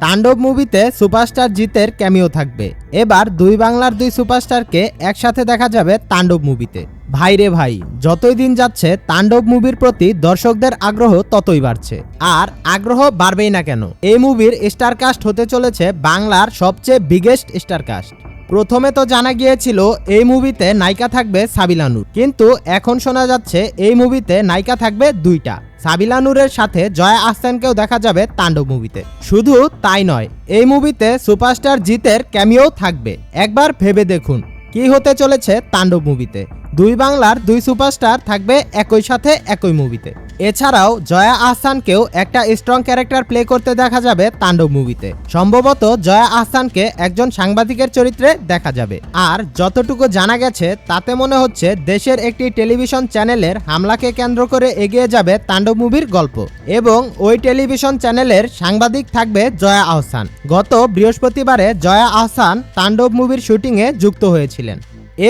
তাণ্ডব মুভিতে সুপারস্টার জিতের ক্যামিও থাকবে। এবার দুই বাংলার দুই সুপারস্টারকে একসাথে দেখা যাবে তাণ্ডব মুভিতে। ভাই রে ভাই, যতই দিন যাচ্ছে তাণ্ডব মুভির প্রতি দর্শকদের আগ্রহ ততই বাড়ছে। আর আগ্রহ বাড়বেই না কেন, এই মুভির স্টারকাস্ট হতে চলেছে বাংলার সবচেয়ে বিগেস্ট স্টারকাস্ট। প্রথমে তো জানা গিয়েছিল এই মুভিতে নায়িকা থাকবে সাবিলা নূর, কিন্তু এখন শোনা যাচ্ছে এই মুভিতে নায়িকা থাকবে দুইটা। সাবিলা নূরের সাথে জয়া আহসানকেও দেখা যাবে তাণ্ডব মুভিতে। শুধু তাই নয়, এই মুভিতে সুপারস্টার জিতের ক্যামিও থাকবে। একবার ভেবে দেখুন কি হতে চলেছে তাণ্ডব মুভিতে। দুই বাংলার দুই সুপারস্টার থাকবে একই সাথে একই মুভিতে। এছাড়াও জয়া আহসানকেও একটা স্ট্রং ক্যারেক্টার প্লে করতে দেখা যাবে তাণ্ডব মুভিতে। সম্ভবত জয়া আহসানকে একজন সাংবাদিকের চরিত্রে দেখা যাবে। আর যতটুকু জানা গেছে তাতে মনে হচ্ছে দেশের একটি টেলিভিশন চ্যানেলের হামলাকে কেন্দ্র করে এগিয়ে যাবে তাণ্ডব মুভির গল্প, এবং ওই টেলিভিশন চ্যানেলের সাংবাদিক থাকবে জয়া আহসান। গত বৃহস্পতিবারে জয়া আহসান তাণ্ডব মুভির শুটিংয়ে যুক্ত হয়েছিলেন,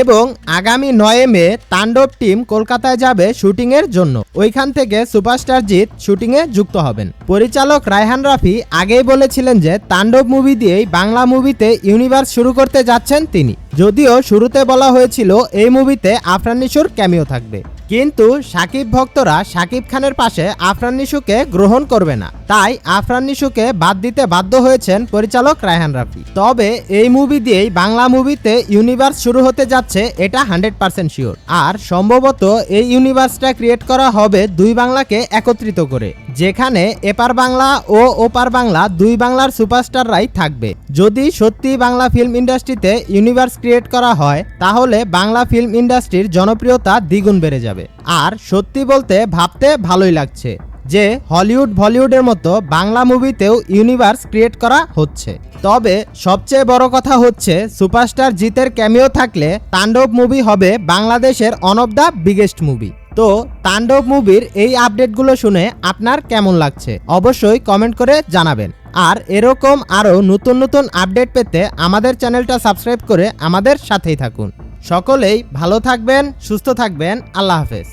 এবং আগামী 9 মে তাণ্ডব টিম কলকাতায় যাবে শুটিংয়ের জন্য। ওইখান থেকে সুপারস্টার জিৎ শুটিংয়ে যুক্ত হবেন। পরিচালক রায়হান রাফি আগেই বলেছিলেন যে তাণ্ডব মুভি দিয়েই বাংলা মুভিতে ইউনিভার্স শুরু করতে যাচ্ছেন তিনি। যদিও শুরুতে বলা হয়েছিল এই মুভিতে আফরান নিশোর ক্যামিও থাকবে, কিন্তু সাকিব ভক্তরা সাকিব খানের পাশে আফরান নিশোকে গ্রহণ করবে না, তাই আফরান নিশোকে বাদ দিতে বাধ্য হয়েছেন পরিচালক রায়হান রাফি। তবে এই মুভি দিয়েই বাংলা মুভিতে ইউনিভার্স শুরু হতে যাচ্ছে এটা 100% শিওর। আর সম্ভবত এই ইউনিভার্সটা ক্রিয়েট করা হবে দুই বাংলাকে একত্রিত করে, যেখানে এপার বাংলা ও ওপার বাংলা দুই বাংলার সুপারস্টাররাই থাকবে। যদি সত্যি বাংলা ফিল্ম ইন্ডাস্ট্রিতে ইউনিভার্স ক্রিয়েট করা হয় তাহলে বাংলা ফিল্ম ইন্ডাস্ট্রির জনপ্রিয়তা দ্বিগুণ বেড়ে যাবে। আর সত্যি বলতে ভাবতে ভালোই লাগছে যে হলিউড বলিউডের মতো বাংলা মুভিতেও ইউনিভার্স ক্রিয়েট করা হচ্ছে। তবে সবচেয়ে বড় কথা হচ্ছে সুপারস্টার জিতের ক্যামিও থাকলে তাণ্ডব মুভি হবে বাংলাদেশের one of the biggest movie. তো তাণ্ডব মুভির এই আপডেটগুলো শুনে আপনার কেমন লাগছে অবশ্যই কমেন্ট করে জানাবেন। আর এরকম আরও নতুন নতুন আপডেট পেতে আমাদের চ্যানেলটা সাবস্ক্রাইব করে আমাদের সাথেই থাকুন। সকলেই ভালো থাকবেন, সুস্থ থাকবেন। আল্লাহ হাফেজ।